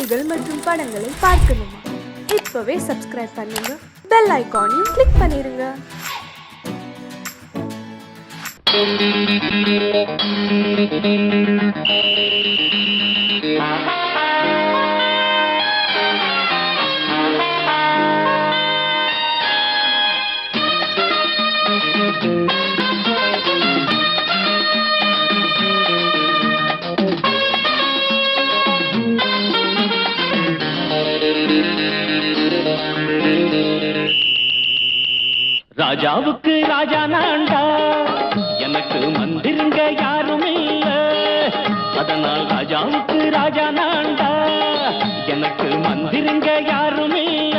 செய்திகள் மற்றும் படங்களை பார்க்கணுமா? இப்பவே சப்ஸ்கிரைப் பண்ணுங்க, பெல் ஐகானையும் கிளிக் பண்ணிருங்க. ராஜாவுக்கு ராஜா நான்டா, எனக்கு மந்திருங்க யாரும் இல்ல. அதனால் ராஜாவுக்கு ராஜா நான்டா, எனக்கு மந்திருங்க யாரும் இல்ல.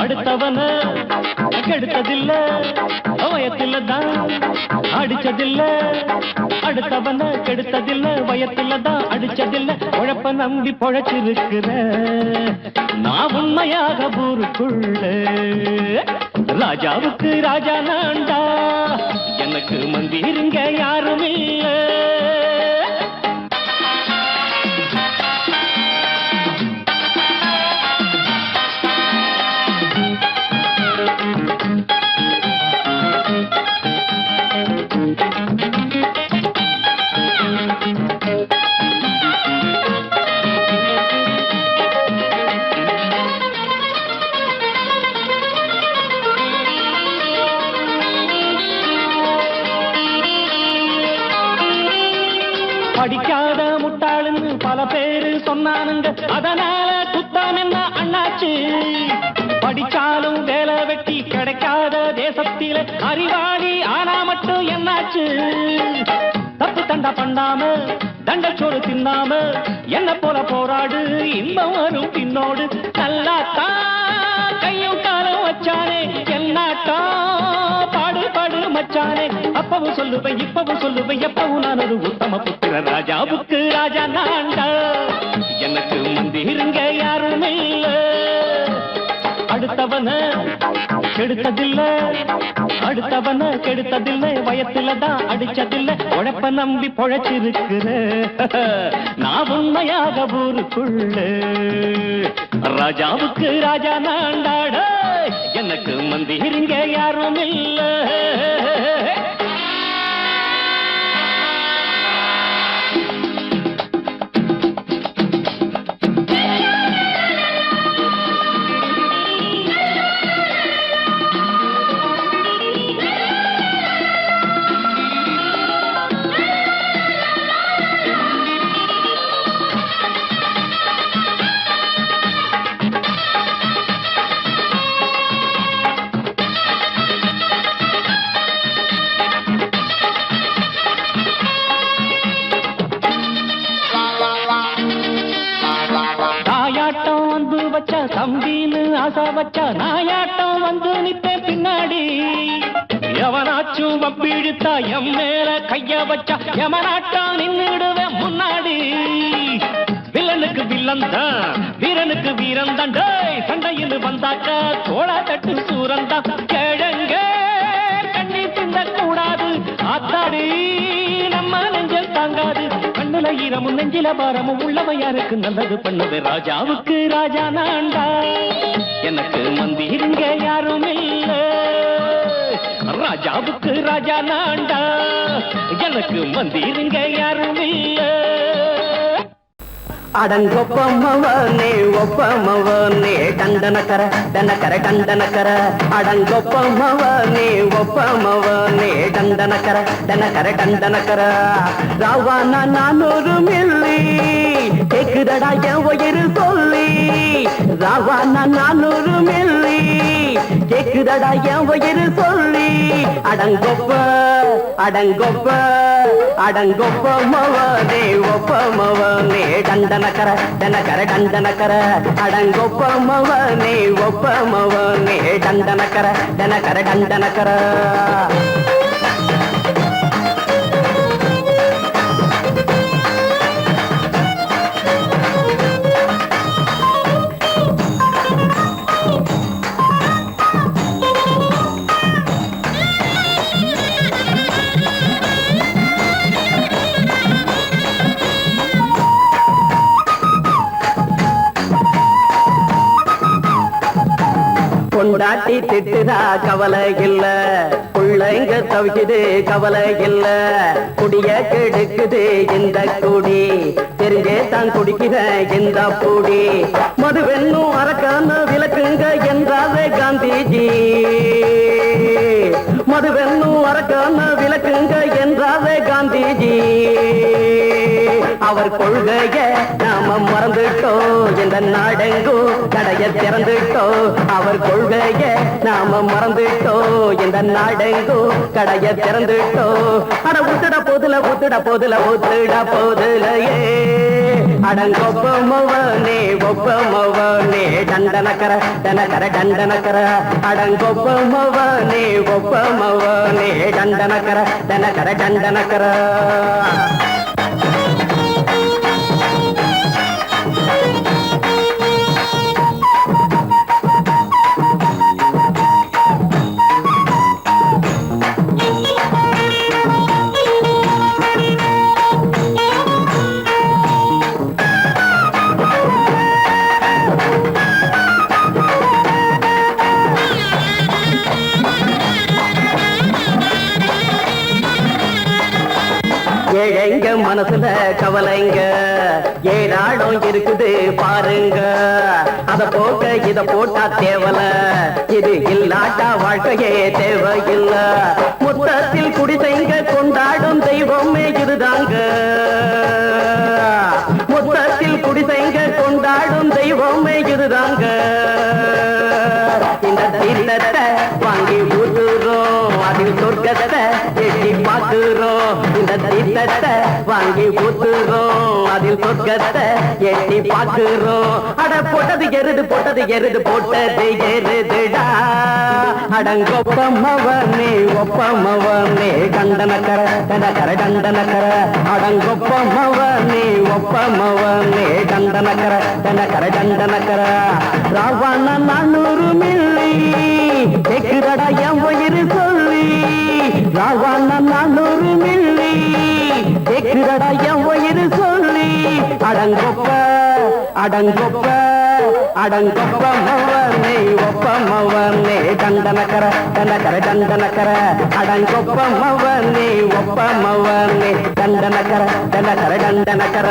அடுத்தவன கெடுத்ததில்ல, வயத்தில தான் அடிச்சதில்ல. அடுத்தவன கெடுத்ததில்ல, வயத்தில தான் அடிச்சதில்ல. உழப்ப நம்பி பொழைச்சிருக்கிற நான் உண்மையாக ஊருக்குள்ள. ராஜாவுக்கு ராஜா நான்டா, எனக்கு மந்திருங்க யாரும் இல்ல. படிக்காத முட்டாளுன்னு பல பேரு சொன்னானுங்க, அதனால குத்தம் என்ன அண்ணாச்சு? படிச்சாலும் வேலை வெட்டி கிடைக்காத தேசத்தில அறிவாளி ஆனா மட்டும் என்னாச்சு? தப்பு தண்டா பண்ணாம தண்டச்சோறு தின்னாம என்ன போல போராடு, இன்பம் வரும் பின்னோடு. நல்லாத்தான் கையும் காலம் வச்சானே, என்னாட்டா பாடு பாடு மச்சானே. அப்பவும் சொல்லுவேன் இப்பவும் சொல்லுவேன், எப்பவும் நான் ஒரு உத்தம புத்திர. ராஜாவுக்கு ராஜா நான்டா, எனக்கு மந்திருங்க யாரும் இல்ல. அடுத்தவன கெடுத்ததில்ல, அடுத்தவன கெடுத்ததில்லை, வயத்தில தான் அடிச்சதில்ல. உழைப்ப நம்பி பொழைச்சிருக்கிற நான் உண்மையாக ஊருக்குள்ள. ராஜாவுக்கு ராஜா நான்டாட, எனக்கு மந்திருங்க யாரும் இல்ல. தம்பின்னு ஆசா வச்சா நாயாட்டம் வந்து நிப்பேன் பின்னாடி. எவனாச்சும் வப்பிழுத்தா எம் மேல கைய வச்சா எவனாட்டம் நின்னுடுவேன் முன்னாடி. வில்லனுக்கு வில்லன் தான், வீரனுக்கு வீரன் தான். சண்டையில் வந்தாக்கா தோளா தட்டு சூரன் தான். கிழங்க கண்ணி தின்ன கூடாது, ஆத்தாடி நம்ம நெஞ்சல் தாங்காது. கண்ணுல ஈரமும் நெஞ்சில பாரமும் உள்ளவன் யாருக்கு நல்லது பண்ணது. ராஜாவுக்கு ராஜா நான்டா, எனக்கு மந்திருங்க யாரும் இல்ல. ராஜாவுக்கு ராஜா நான்டா, எனக்கு மந்திருங்க யாரும் இல்ல. அடங்கொப்பமவனே ஒப்பமவனே டண்டனக்கர டனக்கர டண்டனக்கர. அடங்கொப்பமவனே ஒப்பமவனே டண்டனக்கர டனக்கர டண்டனக்கர. ராவானா 400 மில்லி கேக்குதடா என் உயிர் சொல்லி. ராவானா 400 மில்லி கேக்குதடா என் உயிர் சொல்லி. அடங்கொப்ப அடங்கொப்ப அடங்கொப்பமவனே ஒப்பமவனே டண்டனக்கர டனக்கர டண்டனக்கர. அடங்கொப்பமவனே ஒப்பமவனே டண்டனக்கர டனக்கர டண்டனக்கர. பொண்டாட்டி திட்டுதா கவலை இல்ல, புள்ளைங்க தவிக்குது கவலை இல்ல, குடிய கெடுக்குது இந்த குடி, தெரிஞ்சே தான் குடிக்கிற இந்த பூடி, மதுவென்னும் அரக்கான விளக்குங்க என்றாரே காந்திஜி, மதுவென்னும் அரக்கான விளக்குங்க என்றாரே காந்திஜி, அவர் கொள்கைய நாம மறந்துட்டோம், இந்த நாடெங்கும் கடைய திறந்துட்டோம், அவர் கொள்கைய நாம மறந்துட்டோம், இந்த நாடெங்கும் கடைய திறந்துட்டோம், அட ஊத்துட போதுல ஊத்துட போதுல ஊத்துட போதுலையே, அடங்கொப்பமவனே ஒப்பமவனே டண்டனக்கர டனக்கர டண்டனக்கர, அடங்கொப்பமவனே ஒப்பமவனே டண்டனக்கர டனக்கர டண்டனக்கர. ஏழைங்க மனசுல கவலைங்க ஏராளம் இருக்குது பாருங்க, அத போக்க இத போட்டா தேவல, இது இல்லாட்டா வாழ்க்கையே தேவையில்ல, மொத்தத்தில் குடிசைங்க கொண்டாடும் தெய்வமே இதுதாங்க, மொத்தத்தில் குடிசைங்க கொண்டாடும் தெய்வமே இதுதாங்க, இந்த தீர்த்தத்தை வாங்கி ஊத்துறோம், அதில் சொர்க்கத்தை எட்டி பார்க்கிறோம், இந்த தீர்த்தத்தை வாங்கி ஊத்துறோம், அதில் சொர்க்கத்தை எட்டி பார்க்கிறோம், அட போட்டது எருது போட்டது எருது போட்டது எருதுடா, அடங்கொப்பமவனே ஒப்பமவனே கண்டனக்கர கண்டனக்கர கண்டனக்கர, அடங்கொப்பமவனே ஒப்பமவனே கண்டனக்கர கண்டனக்கர கண்டனக்கர, ராவண 400 மில்லி கேக்குதடா என் உயிர் சொல்லி, ராவண 400 மில்லி கேக்குதடா என் உயிர் சொல்லி, அடங்கொப்ப அடங்கொப்ப அடங்கொப்பமவனே ஒப்பமவனே கண்டனக்கர கண்டனக்கர கண்டனக்கர, அடங்கொப்பமவனே ஒப்பமவனே கண்டனக்கர கண்டனக்கர கண்டனக்கர.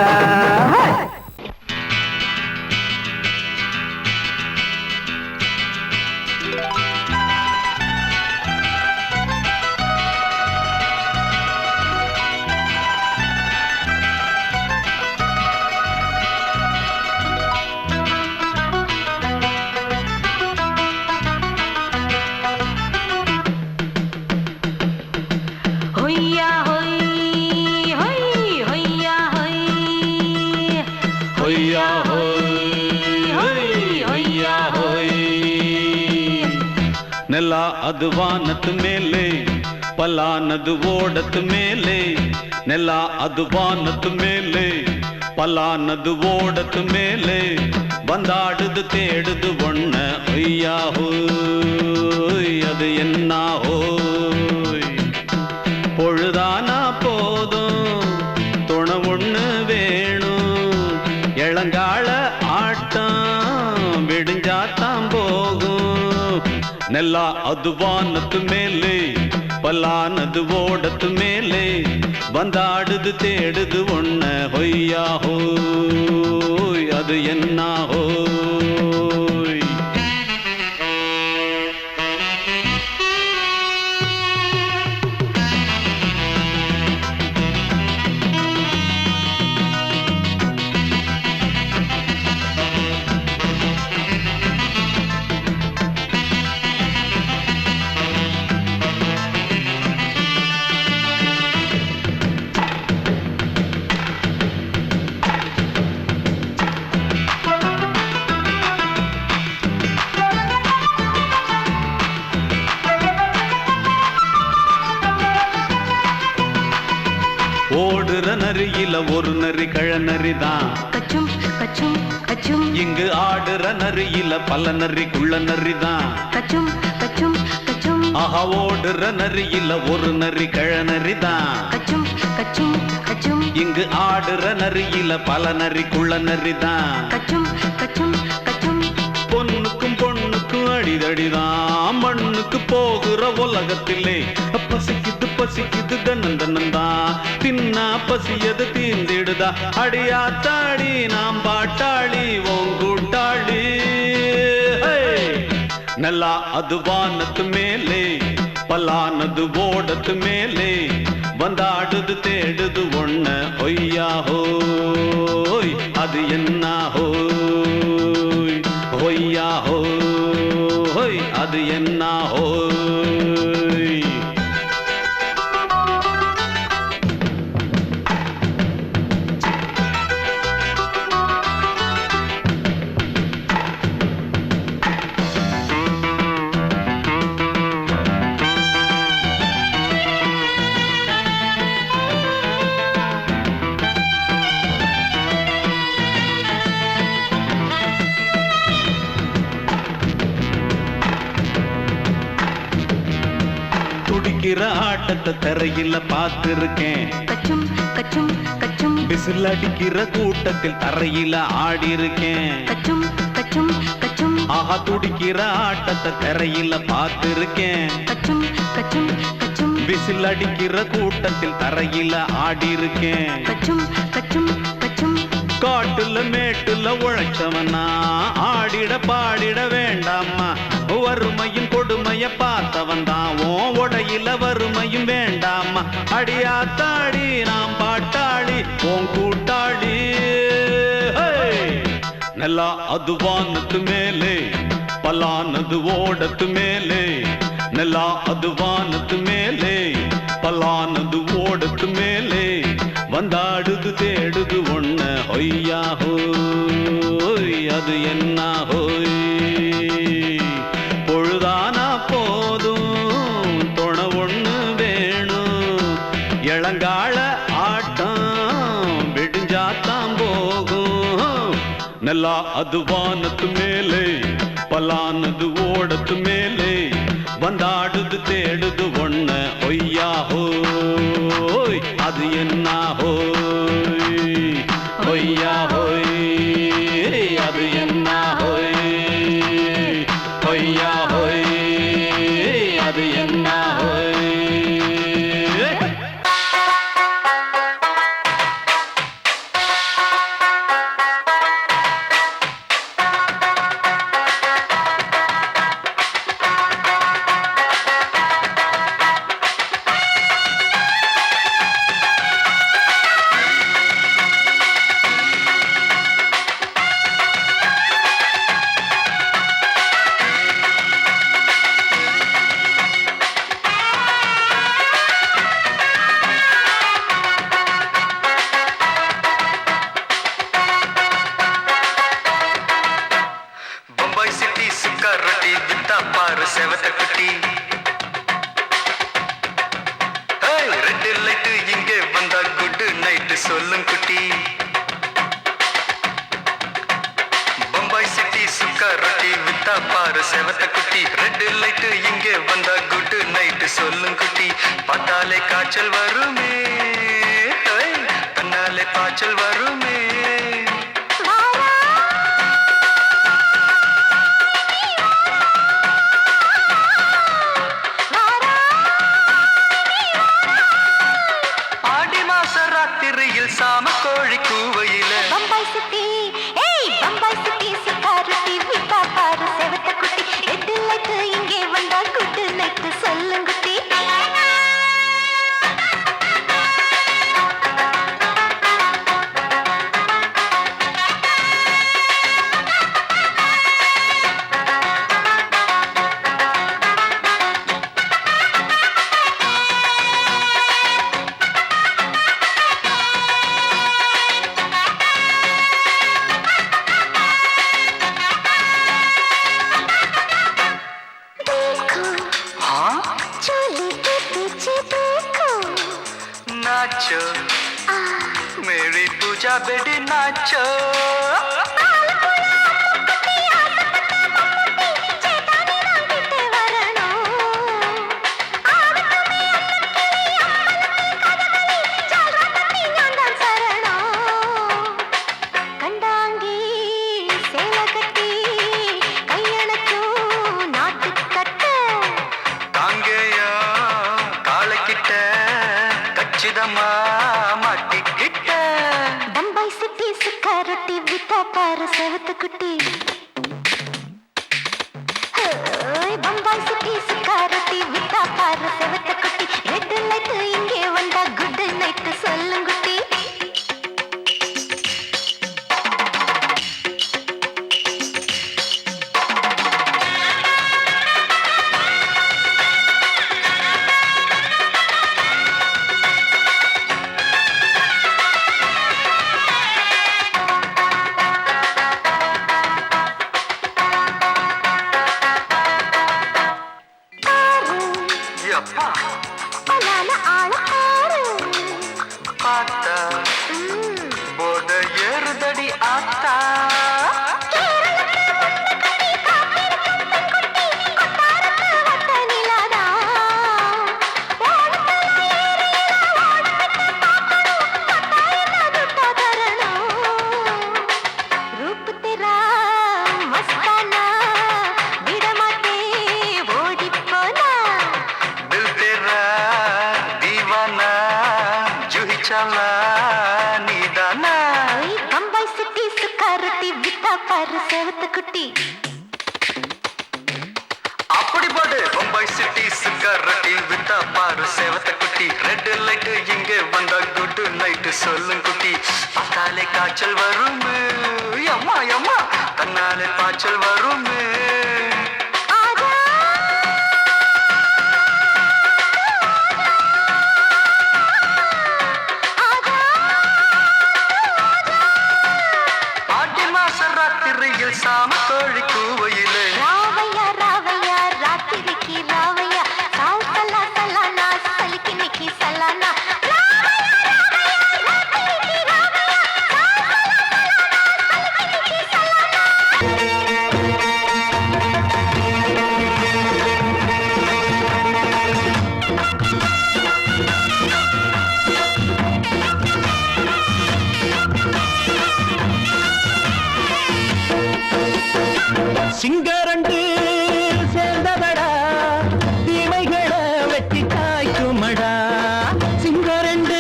ನೆಲ ಅದು ವಾನದ ಮೇಲೆ ಪಲಾನದು ಓಡದ ಮೇಲೆ, ನೆಲ ಅದು ವಾನದ ಮೇಲೆ ಪಲಾನದು ಓಡದ ಮೇಲೆ, ಬಂದಾಡುದು தேடுது ஒண்ண ஒய்யா ஹோய், அது என்ன ஹோய், பொழுதானா போதும் துணை ஒண்ணு வேணும், இளங்கால ஆட்டம் விடிஞ்சாத்தான் போகும், ನೆಲ ಅದು ವಾನದ ಮೇಲೆ ಪಲಾನದು ಓಡದ ಮೇಲೆ, ಬಂದಾಡುದು தேடுது ஒண்ண ಹೊಯ್ಯಾ ஹோய், அது என்ன ஹோய். ஓடுற நரியில ஒரு நரி கழநரிதான், கச்சும் கச்சும் கச்சும், இங்கு ஆடுற நரியில பல நரி குள்ள நரிதான், கச்சும் கச்சும் கச்சும், ஆஹா ஓடுற நரியில ஒரு நரி கழநரிதான், கச்சும் கச்சும் கச்சும், இங்கு ஆடுற நரியில பல நரி குள்ள நரிதான், கச்சும் கச்சும் கச்சும், பொண்ணுக்கும் பொண்ணுக்கும் அடிதடிதான் மண்ணுக்கு போகிற உலகத்திலே பசிக்குது பசிக்குது தன்னந்தன்னந்தான் தின்னா பசியது தீந்திடுதா அடியாத்தாடி நாம் பாட்டாளி ஓங்கூட்டாளி நல்லா அது வானத்து மேலே பலானது ஓடத்து மேலே வந்தாடுது தேடுது ஒண்ண ஒய்யா ஹோய் அது என்ன ஹோய் ஒய்யா ஹோய் அது என்ன ஹோய் துடிக்கிற ஆட்டத்தை தரையில பார்த்திருக்கேன் கச்சும் கச்சும் கச்சும் விசில் அடிக்கிற கூட்டத்தில் தரையில ஆடி இருக்கேன் கச்சும் கச்சும் கச்சும் ஆஹா துடிக்கிற ஆட்டத்தை தரையில பார்த்திருக்கேன் கச்சும் கச்சும் கச்சும் விசில் அடிக்கிற கூட்டத்தில் தரையில ஆடி இருக்கேன் கச்சும் கச்சும் கச்சும் காட்டுல மேட்டுல உழைச்சவனா ஆடிட பாடிட வேண்டாமா வறுமையும் கொடுமைய பார்த்தவன் தான் உடையில வறுமையும் வேண்டாமா அடியாத்தாடி நாம் பாட்டாளி ஓன் கூட்டாளி நல்லா அது வானத்து மேலே பலானது ஓடத்து மேலே நல்லா அது வானத்து மேலே பலானது ஓடத்து மேலே வந்தாடுது தேடுது ஒண்ண ஒய்யா ஹோய் அது என்ன ஹோய் பொழுதானா போதும் துணை ஒண்ணு வேணும் இளங்கால ஆட்டம் விடிஞ்சாத்தான் போகும் நல்லா அது வானத்து மேலே பலானது ஓடத்து மேலே வந்தாடுது தேடுது ஒண்ண ஒய்யா ஹோய் அது என்ன ஹோய் ஒய்யா ஹோய் அது என்ன ஹோய் ஒய்யா ஹோய் அது என்ன ஹோய் சொல்லும் குட்டி பம்பாய் சிட்டி சுக்கா ரொட்டி வித்தா பாரு செவத்த குட்டி ரெட் லைட் இங்கே வந்தா குட் நைட் சொல்லும் குட்டி பார்த்தாலே காய்ச்சல் வருமே கண்ணாலே பாய்ச்சல் வருமே சாம கோழி கூவையில பம்பாய் சிட்டி ஏய் பம்பாய் சிட்டி சிக்காரட்டி விட்டா பாரு செவத்த குட்டி ரெட் லைட் இங்கே வந்தா குட் நைட் சொல்லுங்க குட்டி नाचो मेरी पूजा बेटी नाचो கண்டாங்கி சேல கட்டி கையணக்கும் வித்தா பாரு செவத்த குட்டி பம்பாய் சிட்டி சுக்காரத்தி வித்தா பாரு செவத்த குட்டி ரெட் லைட் இங்கே வந்தா குட் நைட் சொல்லுங்குட்டி அப்படி போடு பம்பாய் சிட்டி சுக்காரட்டி வித்தா பாரு செவத்த குட்டி ரெட் லைட் இங்கே வந்தா குட் நைட் சொல்லும் குட்டி பார்த்தாலே காய்ச்சல் வரும் அம்மா அம்மா தன்னாலே காய்ச்சல் வரும் ஆடி மாச ராத்திரியில் சாம கோழி கூவையிலே ராவையா ராவையா ராத்திரிக்கு ராவையா சால் சலா சலானா சலிக்கு நிக்கி சலானா சிங்கரண்டு சேர்ந்ததடா தீமைகளை வெட்டி காய்க்குமடா சிங்கரண்டு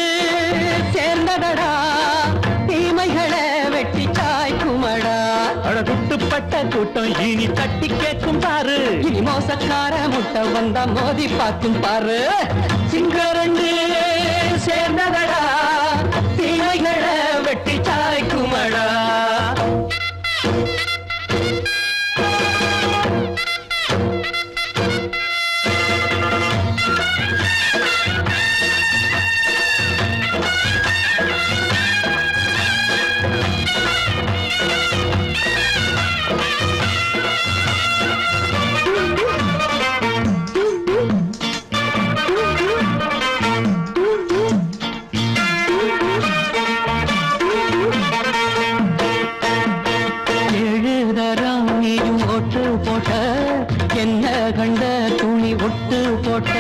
சேர்ந்ததடா தீமைகளை வெட்டி காய்க்குமடா அழகுட்டுப்பட்ட கூட்டம் இனி தட்டி கேட்கும் பாரு இனி மோசக்கார முட்டை வந்தா மோதி பார்க்கும் பாரு சிங்கரண்டு சேர்ந்ததடா தீமைகளை வெட்டி காய்க்குமடா என்ன கண்ட துணி ஒட்டு போட்ட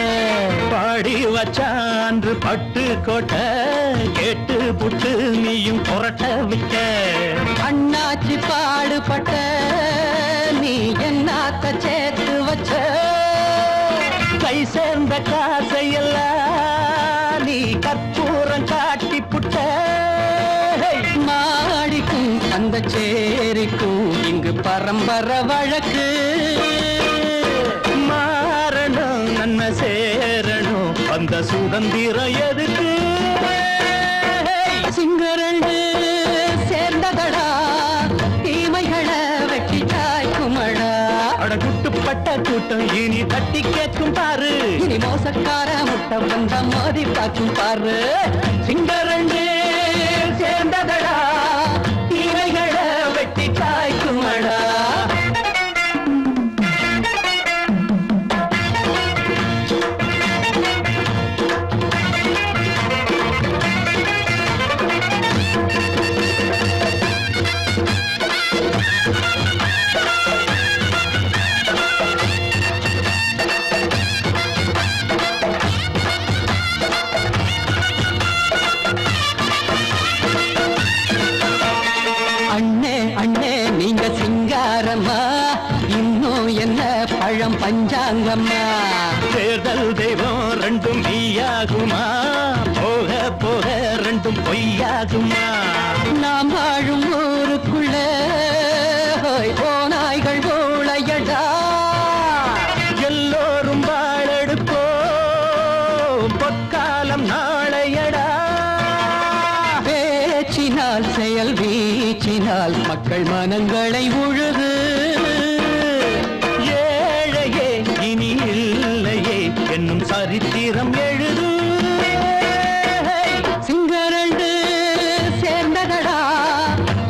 பாடி வச்சான்று பட்டு கோட்ட கேட்டு புட்டு நீயும் புரட்ட விட்ட அண்ணாச்சி பாடுபட்ட நீ என்னாத்த சேர்த்து வச்ச கை சேர்ந்த காசையெல்லாம் நீ கற்பூரம் காட்டி புட்ட மாடிக்கும் அந்த சேரிக்கும் இங்கு பரம்பரை வழக்கு மாறணும் நன்மை சேரணும் அந்த சுதந்திரம் எதுக்கு சிங்கரண்டு சேர்ந்ததடா தீமைகளை வெட்டி காய்க்குமடா அடகுட்டுப்பட்ட கூட்டம் இனி தட்டி கேட்கும் பாரு இனி மோசக்கார முட்டை வந்த மோதி பார்க்கும் பாரு சிங்கரண்டு சேர்ந்ததடா தீமைகளை வெட்டி காய்க்குமடா பழம் பஞ்சாங்கம்மா தேர்தல் தெய்வம் ரெண்டும் மெய்யாகுமா போக போக ரெண்டும் பொய்யாகுமா நாம் வாழும் ஊருக்குள்ள மக்கள் மனங்களை உழுது ஏழையே இனி இல்லையே என்னும் சரித்திரம் எழுது சிங்கரண்டு சேர்ந்ததடா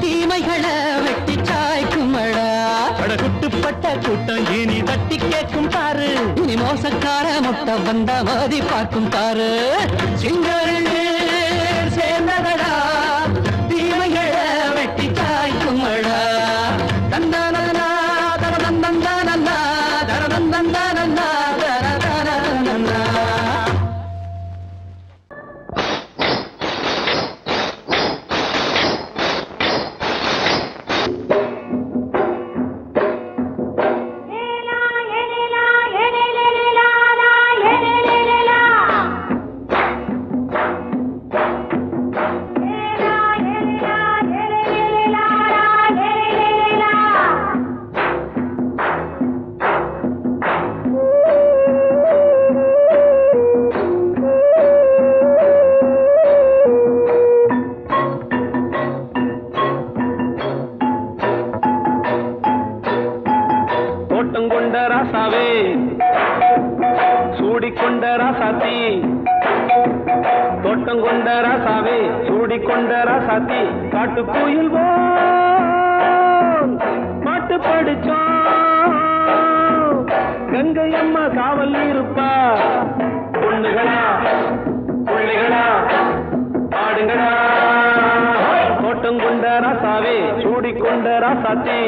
தீமைகளை வெட்டி சாய்க்குமடா குட்டுப்பட்ட கூட்டம் இனி தட்டி கேட்கும் பாரு இனி மோசக்கார முட்டை வந்த மோதி பார்க்கும் பாரு சிங்கரண்டு சேர்ந்ததடா தீமைகளை வெட்டி சாய்க்குமடா தந்தானா தரதந்தந்தானா தரதந்தந்தானா தரதந்தந்தானா தோட்டங்கொண்ட ராசாவே சூடிக்கொண்ட ராசாத்தி தோட்டங்கொண்ட ராசாவே சூடிக்கொண்ட ராசாத்தி காட்டு கோயில் மாட்டு படிச்சோம் கங்கை அம்மா காவல் இருப்பா பொண்ணுகளா பிள்ளைகளா ஆடுங்களா தோட்டங்கொண்ட ராசாவே சூடிக்கொண்ட ராசாத்தி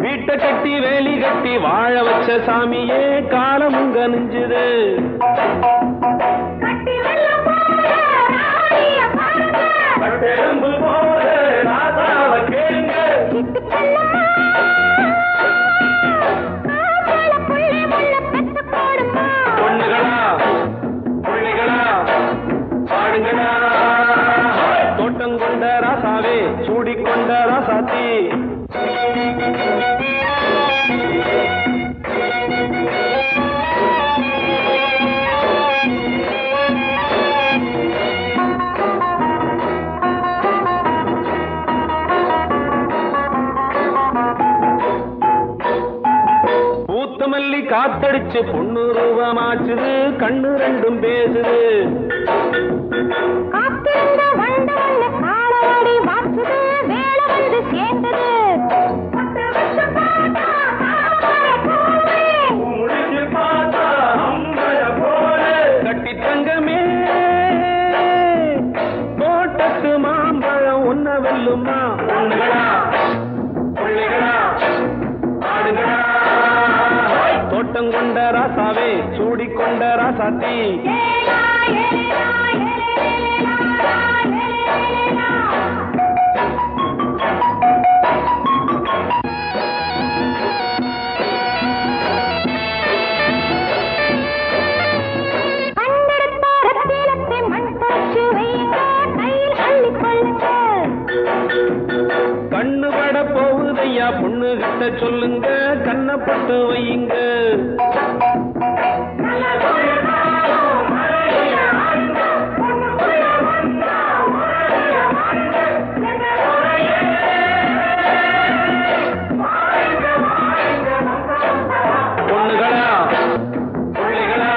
வீட்டை கட்டி வேலி கட்டி வாழ வச்ச சாமியே காலமுங்க நெஞ்சுது பொண்ணுகளா பிள்ளைகளா பாடுங்களா தோட்டங்கொண்ட ராசாவே சூடிக்கொண்ட ராசாத்தி பூத்தமல்லி காத்தடிச்சு பொண்ணு ரூபமாச்சுது கண்ணு ரெண்டும் பேசுது கட்டி தங்கமே தோட்டத்து மாம்பழம் உன்ன வெல்லுமா பொண்ணுகளா பிள்ளைகளா ஆடுகளா தோட்டங்கொண்ட ராசாவே சூடிக்கொண்ட ராசாத்தி கண்ணு பட போகுதையா பொண்ணு கிட்ட சொல்லுங்க கண்ணப்பட்டு வையுங்க பொண்ணுகளா பிள்ளைகளா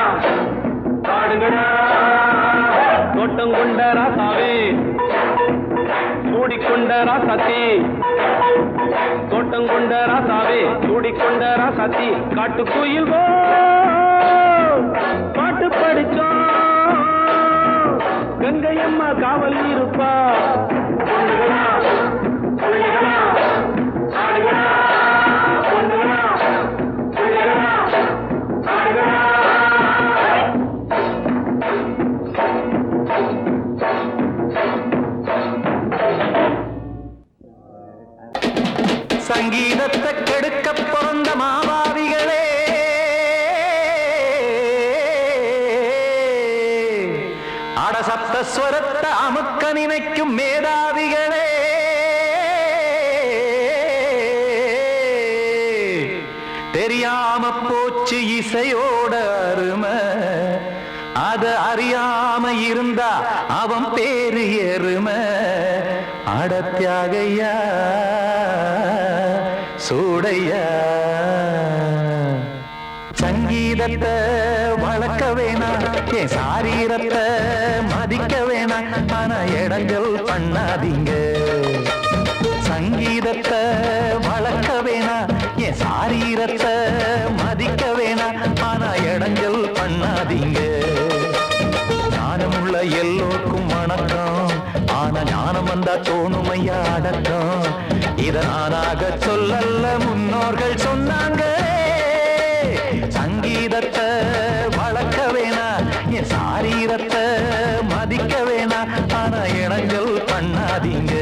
பாடுங்களா தோட்டங்கொண்ட ராசாவே சூடிக்கொண்ட ராசாத்தி தோட்டங்கொண்ட ராசாவே சூடிக்கொண்ட ராசாத்தி காட்டு கோயில் பாட்டு படிச்சோம் கங்கை அம்மா காவல் இருப்பா பொண்ணுகளா பிள்ளைகளா ஆடுகளா பொண்ணுகளா பிள்ளைகளா ஆடுகளா சங்கீதத்தை கெடுக்க பிறந்த மாபாவிகளே அடசப்தஸ்வரத்தை அமுக்க நினைக்கும் மேதாவிகளே, தெரியாம போச்சு இசையோட அருமை, அத அறியாம இருந்தா அவன் பேரு எருமை. அடத்தியாகையா சூடையா, சங்கீதத்தை வளர்க்க வேணாம், என் சாரீரத்தை மதிக்க வேணாம், ஆனா இடங்கள் பண்ணாதீங்க. சங்கீதத்தை வளர்க்க வேணாம், என் சாரீரத்தை மதிக்க வேணாம், ஆனா இடங்கள் பண்ணாதீங்க. ஞானமுள்ள எல்லோருக்கும் வணக்கம், ஆனா ஞானம் வந்தா தோணுமையா அடக்கம். இத நானாக சொல்லல்ல, முன்னோர்கள் சொன்னாங்க. சங்கீதத்தை வளர்க்க வேணா, என் சாரீரத்தை மதிக்க வேணா, ஆனா இடங்கள் பண்ணாதீங்க.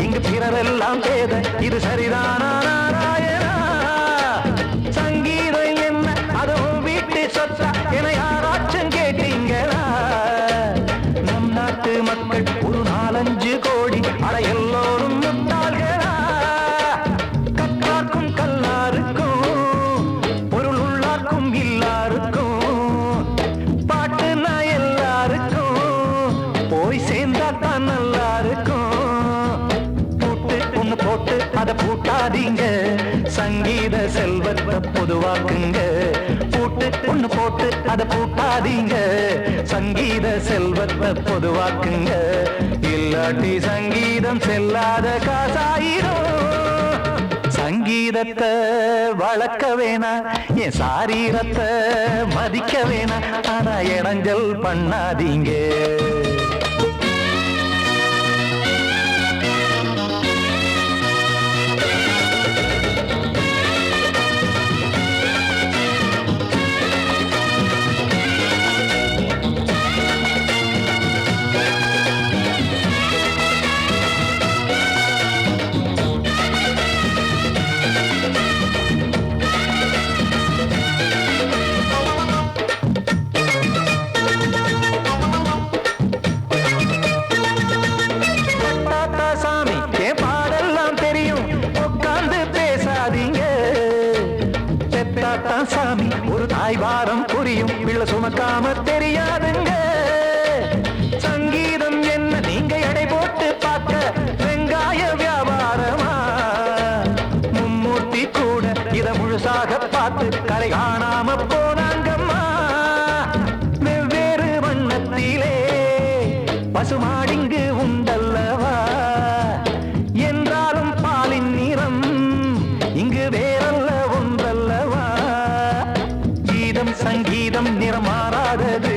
இங்கு பிறரெல்லாம் பேத, இது சரிதானா நாராயணா? சங்கீதம் என்ன அதுவும் வீட்டு சொத்தா என யாராச்சும் கேட்டீங்களா? நம் நாட்டு மக்கள் ஒரு 4-5 கோடி, அட எல்லோரும் முட்டாள்களா? கற்றார்க்கும் கல்லாருக்கும் பொருள் உள்ளார்க்கும் இல்லாருக்கும், பாட்டுனா எல்லாருக்கும் போய் சேர்ந்தா தான் நல்லா இருக்கும். போட்டு அத பூட்டாதீங்க, சங்கீத செல்வத்தை பொதுவாக்குங்க. பூட்டு ஒண்ணு போட்டு அத பூட்டாதீங்க, சங்கீத செல்வத்தை பொதுவாக்குங்க. இல்லாட்டி சங்கீதம் செல்லாத காசாயிரும். சங்கீதத்தை வளர்க்க வேணா, என் சாரீரத்தை மதிக்க வேணா, ஆனா இடைஞ்சல் பண்ணாதீங்க. சாமி ஒரு தாய் வாரம் புரியும், பிள்ளை சுமக்காம தெரியாதுங்க. சங்கீதம் என்ன நீங்க எடை போட்டு பார்க்க வெங்காய வியாபாரமா? மும்மூர்த்தி கூட இத முழுசாக பார்த்து கரை காணாம போனாங்கம்மா. வெவ்வேறு வண்ணத்திலே பசுமாடிங்கு உண்டல்லவா, என்றாலும் பாலின் நிறம் இங்கு வேறல்ல ஒன்றல்லவா. சங்கீதம் நிறம் மாறாதது,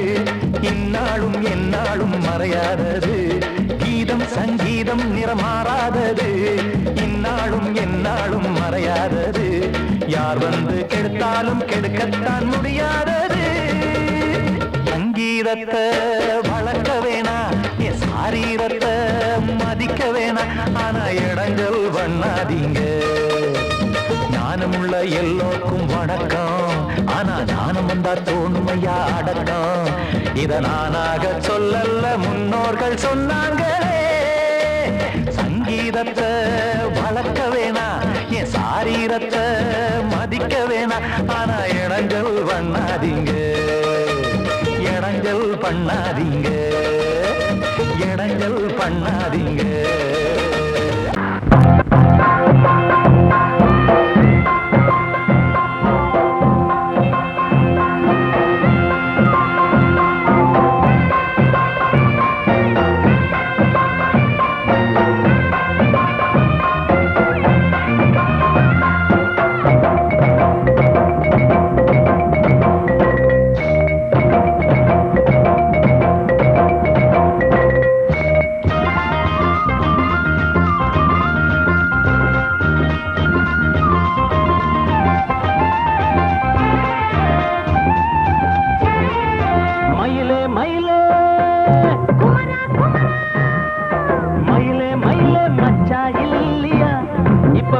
இந்நாளும் எந்நாளும் மறையாதது. கீதம் சங்கீதம் நிறம் மாறாதது, இந்நாளும் எந்நாளும் மறையாதது. யார் வந்து கெடுத்தாலும் கெடுக்கத்தான் முடியாதது. சங்கீதத்தை வளர்க்க வேணா, என் சாரீரத்தை மதிக்க வேணா, ஆனா இடங்கள் பண்ணாதீங்க. ஞானமுள்ள எல்லோருக்கும் வணக்கம், ஆனா ஞானம் வந்தா தோணுமையா அடக்கம். இத நானாக சொல்லல்ல, முன்னோர்கள் சொன்னாங்களே. சங்கீதத்தை வளர்க்க வேணா, என் சாரீரத்தை மதிக்க வேணா, ஆனா இடங்கள் பண்ணாதீங்க. இடங்கள் பண்ணாதீங்க, இடங்கள் பண்ணாதீங்க.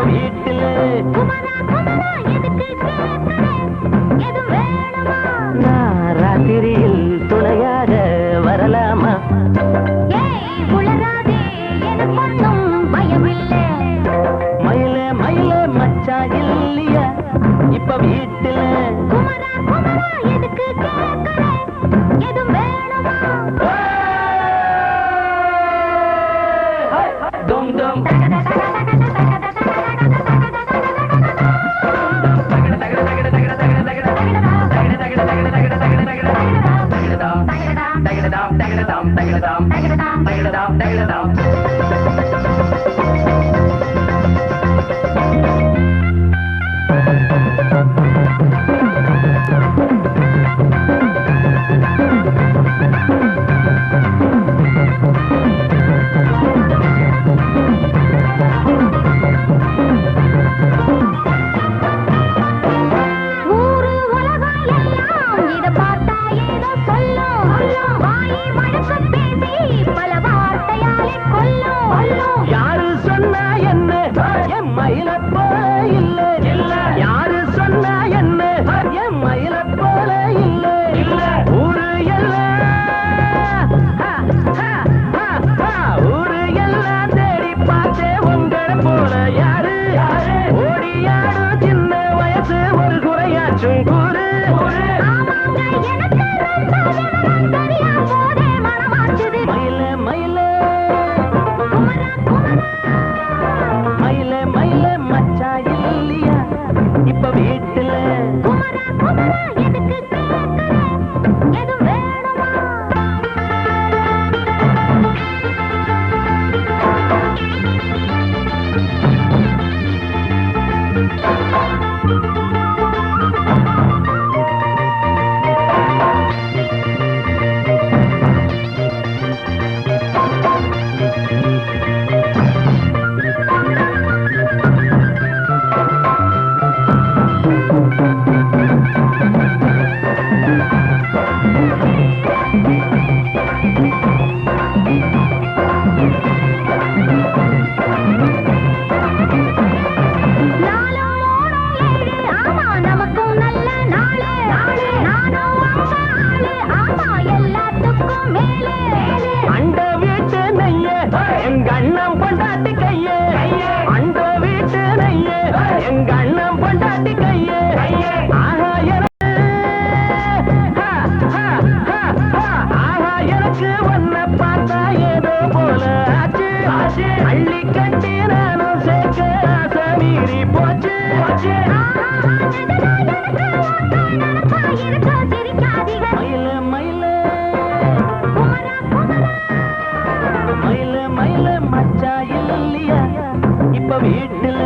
வீட்டுல நான் ராத்திரியில் துணையாக வரலாமா மயில மயில மச்சா இல்லையா இப்ப வீட்டுல dum dum யாரு சொன்னா என்ன என் மயில போல இல்ல யாரு சொன்னா என்ன என் மயில போல இல்ல ஊரு ஊரு எல்லாம் தேடி பார்த்தே உங்களை போல யாரு ஓடியாடு சின்ன வயசு ஒரு குறையாச்சும் கூறு மயில மயில மயில மயில மச்சா இல்லையா இப்ப வீட்டுல அண்ட வீட்டு நெய்ய எங்க அண்ணன் பொண்டாட்டி கையே அண்ட வீட்டு நெய்ய எங்க அண்ணன் பொண்டாட்டி கையே ஆஹா எனக்கு ஒன்ன பார்த்தா ஏதோ போல ஆச்சு அள்ளி கட்டி நானும் சேர்க்க ஆசை மீறி போச்சு மயில மயில மயில மயில மச்சா இல்லையா இப்ப வீட்டுல